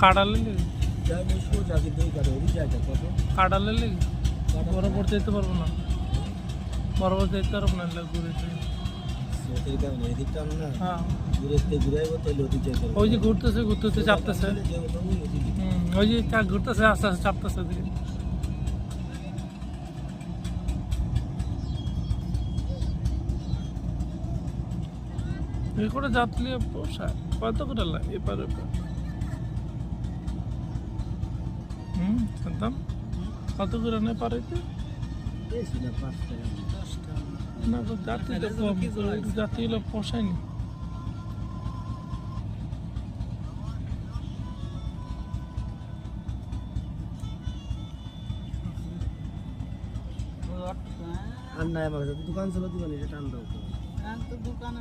কাটালে লেগে যাই বসবো যাকে দিয়ে কাটে ওই জায়গা কত কাটালে লেগে বরাবর যেতে পারবো না, বরাবর যেতে পারবো না, ঘুরে সেটাই কারণে এদিকটা না হ্যাঁ ঘুরে ঘুরাইবো তাহলে ওদিক যাইতে ওই যে ঘুরতেছে ঘুরতেছে চাপতেছে, যেহেতু ওদিকে ওই যে ঘুরতেছে আস্তে আস্তে চাপতেছে দিকে। এই করে যাত্রী পোষায় কত করে লাগে এপার ওপার। একদম কত করে নেই পারাইতে বেশি না 5 টাকা 10 টাকা না, যাত্রী তো কম, যাত্রী হলে পোষায়নি। আর নাই আমার কাছে দোকান ছিল দিবানি এটা টান দাও দোকানে